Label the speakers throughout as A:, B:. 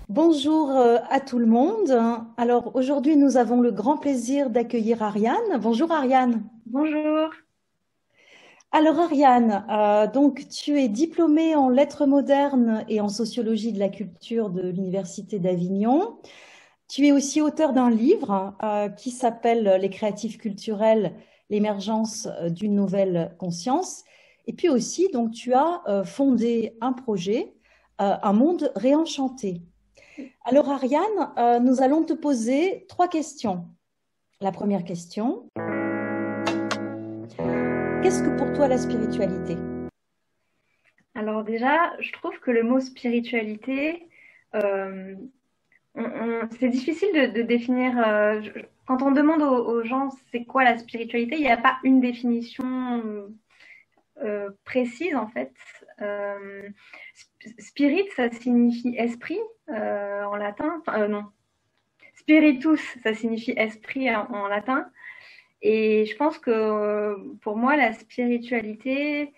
A: Bonjour à tout le monde. Alors aujourd'hui, nous avons le grand plaisir d'accueillir Ariane. Bonjour Ariane.
B: Bonjour.
A: Alors Ariane, donc tu es diplômée en lettres modernes et en sociologie de la culture de l'Université d'Avignon. Tu es aussi auteur d'un livre qui s'appelle Les créatifs culturels, l'émergence d'une nouvelle conscience. Et puis aussi, donc tu as fondé un projet, Un monde réenchanté. Alors Ariane, nous allons te poser trois questions. La première question, qu'est-ce que pour toi la spiritualité?
B: Alors déjà, je trouve que le mot spiritualité, euh, c'est difficile de définir. Quand on demande aux gens c'est quoi la spiritualité, il n'y a pas une définition précise en fait. Euh, Spirit, ça signifie esprit en latin. Enfin, non, spiritus, ça signifie esprit en latin. Et je pense que pour moi, la spiritualité,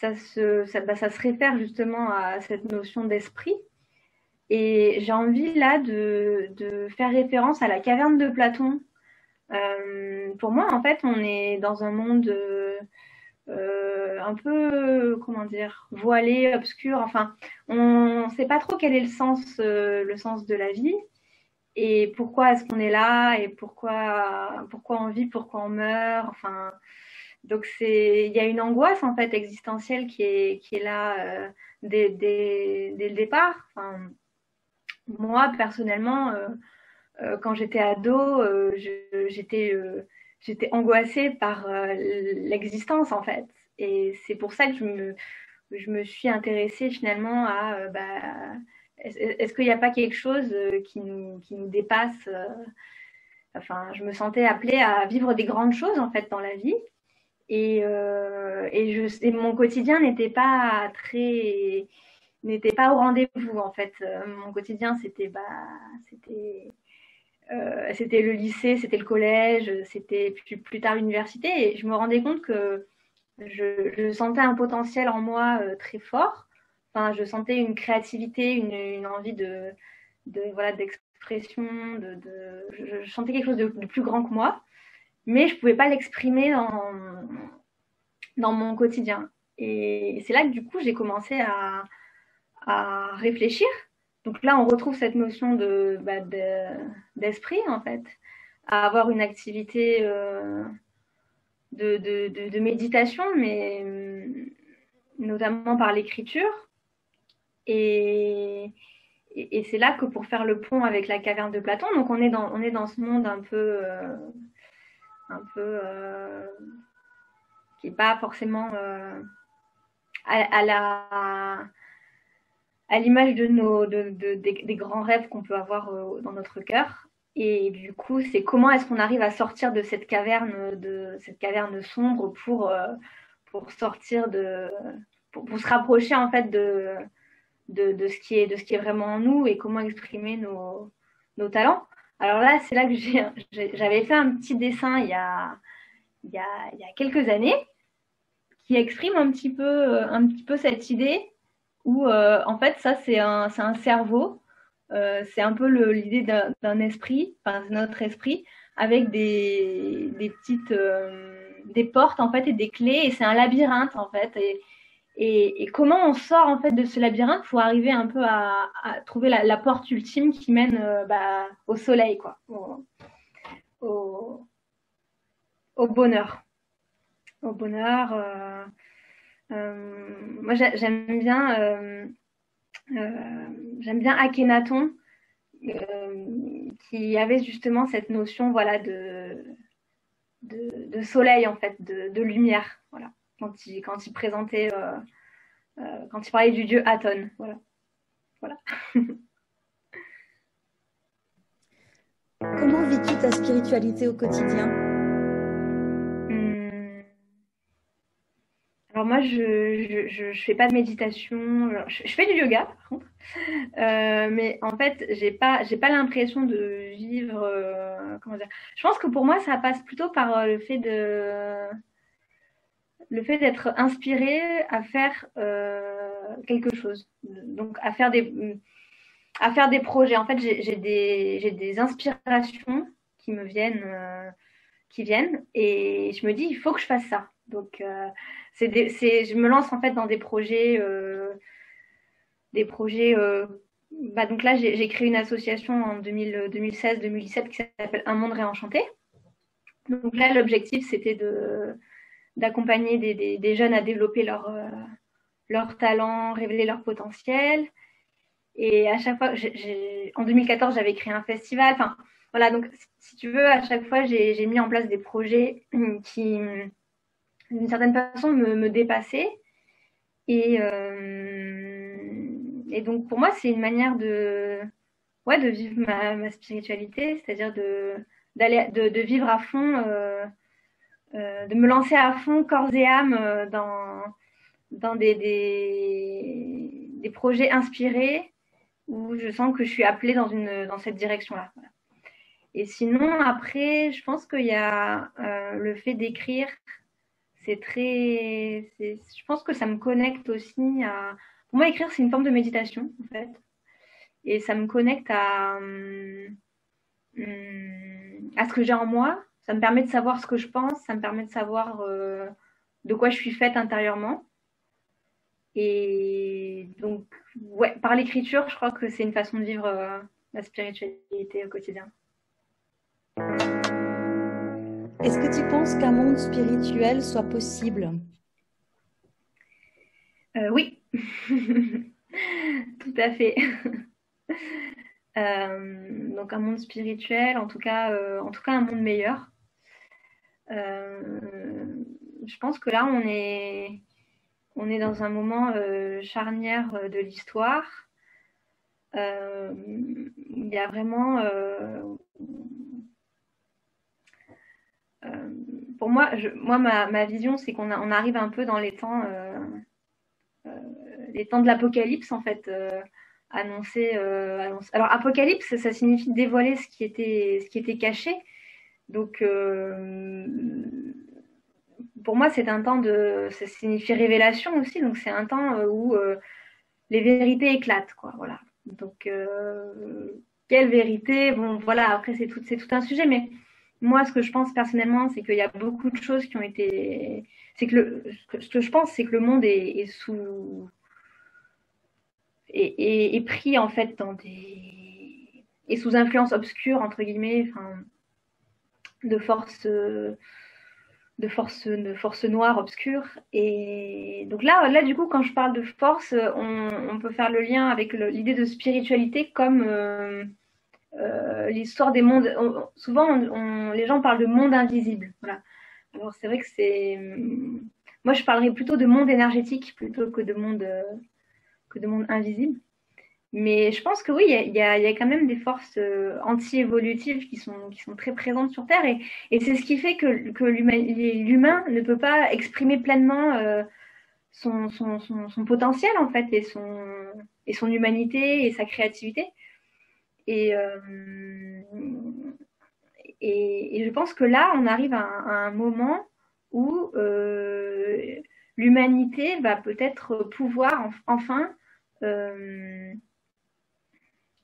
B: ça se réfère justement à cette notion d'esprit. Et j'ai envie là de faire référence à la caverne de Platon. Pour moi, en fait, on est dans un monde un peu, comment dire, voilé, obscur. Enfin, on ne sait pas trop quel est le sens de la vie et pourquoi est-ce qu'on est là et pourquoi on vit, pourquoi on meurt. Enfin, donc il y a une angoisse en fait existentielle qui est là dès le départ. Enfin, moi personnellement, quand j'étais ado, j'étais angoissée par l'existence en fait. Et c'est pour ça que je me suis intéressée finalement à est-ce qu'il n'y a pas quelque chose qui nous dépasse enfin, je me sentais appelée à vivre des grandes choses en fait dans la vie. Et mon quotidien n'était pas au rendez-vous en fait. Mon quotidien c'était le lycée, c'était le collège, c'était plus tard l'université. Et je me rendais compte que je sentais un potentiel en moi très fort. Enfin, je sentais une créativité, une envie voilà, d'expression, je sentais quelque chose de plus grand que moi, mais je ne pouvais pas l'exprimer dans mon quotidien. Et c'est là que du coup, j'ai commencé à réfléchir. Donc là, on retrouve cette notion d'esprit, en fait, à avoir une activité de méditation, mais notamment par l'écriture. Et, et c'est là que pour faire le pont avec la caverne de Platon, donc on est dans ce monde un peu qui n'est pas forcément à à l'image des grands rêves qu'on peut avoir dans notre cœur. Et du coup, c'est comment est-ce qu'on arrive à sortir de cette caverne sombre pour sortir pour se rapprocher en fait de ce qui est vraiment en nous et comment exprimer nos talents. Alors là, c'est là que j'avais fait un petit dessin il y a quelques années qui exprime un petit peu cette idée où, en fait, ça, c'est un cerveau. C'est un peu l'idée d'un esprit, enfin, notre esprit, avec des petites des portes, en fait, et des clés. Et c'est un labyrinthe, en fait. Et comment on sort, en fait, de ce labyrinthe pour arriver un peu à trouver la porte ultime qui mène au soleil, quoi, au, au bonheur. Au bonheur. Moi, j'aime bien Akhenaton, qui avait justement cette notion, voilà, de soleil en fait, de lumière, voilà, quand il présentait, quand il parlait du dieu Aton, voilà, voilà.
A: Comment vis-tu ta spiritualité au quotidien?
B: Hum. Alors moi, je fais pas de méditation, je fais du yoga par contre, mais en fait, j'ai pas l'impression de vivre comment dire. Je pense que pour moi, ça passe plutôt par le fait d'être inspiré à faire quelque chose. Donc, à faire des projets. En fait, j'ai des inspirations qui me viennent, qui viennent, et je me dis, il faut que je fasse ça. Donc, je me lance en fait dans des projets. Bah, donc là, j'ai créé une association en 2016-2017 qui s'appelle Un Monde Réenchanté. Donc là, l'objectif, c'était d'accompagner des jeunes à développer leur talent, révéler leur potentiel. Et à chaque fois, en 2014, j'avais créé un festival. Enfin, voilà, donc si tu veux, à chaque fois, j'ai mis en place des projets qui, d'une certaine façon, me dépassaient. Et donc, pour moi, c'est une manière ouais, de vivre ma spiritualité, c'est-à-dire de vivre à fond, de me lancer à fond, corps et âme, dans des projets inspirés où je sens que je suis appelée dans cette direction-là. Voilà. Et sinon, après, je pense qu'il y a le fait d'écrire, je pense que ça me connecte aussi à. Pour moi, écrire, c'est une forme de méditation, en fait. Et ça me connecte à ce que j'ai en moi. Ça me permet de savoir ce que je pense, ça me permet de savoir de quoi je suis faite intérieurement. Et donc, ouais, par l'écriture, je crois que c'est une façon de vivre la spiritualité au quotidien.
A: Est-ce que tu penses qu'un monde spirituel soit possible?
B: Oui, tout à fait. Donc un monde spirituel, en tout cas un monde meilleur. Je pense que là, on est dans un moment charnière de l'histoire. Il y a vraiment, pour moi, ma vision, c'est on arrive un peu dans les temps de l'apocalypse, en fait. Annoncé. Alors, apocalypse, ça signifie dévoiler ce qui était caché. Donc, pour moi, c'est un temps ça signifie révélation aussi. Donc, c'est un temps où les vérités éclatent, quoi. Voilà. Donc, quelle vérité? Bon, voilà. Après, c'est tout un sujet. Mais moi, ce que je pense personnellement, c'est qu'il y a beaucoup de choses qui ont été. C'est que ce que je pense, c'est que le monde est sous est pris en fait et sous influence obscure entre guillemets, enfin, de forces de force noire obscure. Et donc là du coup, quand je parle de force, on peut faire le lien avec l'idée de spiritualité comme l'histoire des mondes. Souvent, les gens parlent de monde invisible. Voilà. Alors c'est vrai que moi je parlerais plutôt de monde énergétique plutôt que de monde invisible. Mais je pense que oui, il y a quand même des forces anti-évolutives qui sont très présentes sur Terre. Et c'est ce qui fait que l'humain ne peut pas exprimer pleinement son potentiel, en fait, et son humanité et sa créativité. Et, et je pense que là, on arrive à un moment où l'humanité va peut-être pouvoir enfin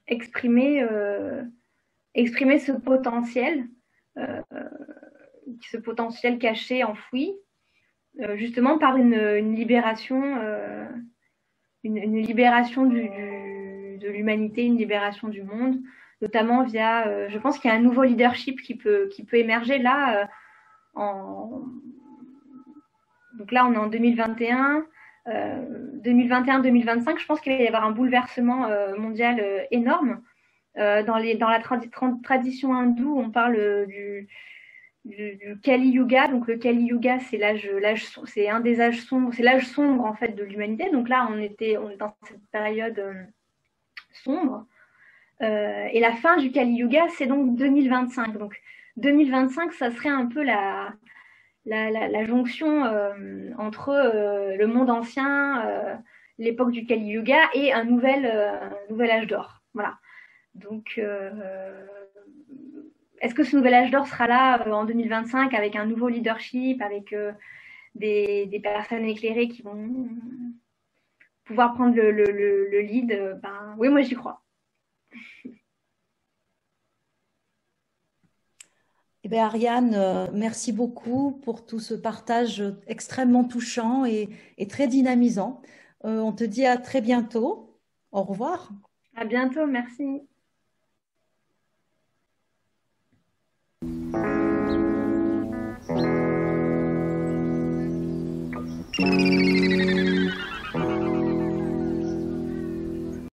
B: exprimer, ce ce potentiel caché, enfoui, justement par une libération, une libération de l'humanité, une libération du monde, notamment via, je pense qu'il y a un nouveau leadership qui peut émerger là. Donc là, on est en 2021. 2021-2025, je pense qu'il va y avoir un bouleversement mondial énorme. Dans la tradition hindoue, on parle du Kali Yuga. Donc le Kali Yuga, c'est c'est un des âges sombres, c'est l'âge sombre en fait de l'humanité. Donc là, on est dans cette période sombre. Et la fin du Kali Yuga, c'est donc 2025. Donc 2025, ça serait un peu la jonction entre le monde ancien, l'époque du Kali Yuga et un nouvel âge d'or. Voilà. Donc, est-ce que ce nouvel âge d'or sera là en 2025 avec un nouveau leadership, avec des personnes éclairées qui vont pouvoir prendre le lead? Ben, oui, moi j'y crois.
A: Eh bien, Ariane, merci beaucoup pour tout ce partage extrêmement touchant et très dynamisant. On te dit à très bientôt. Au revoir.
B: À bientôt, merci.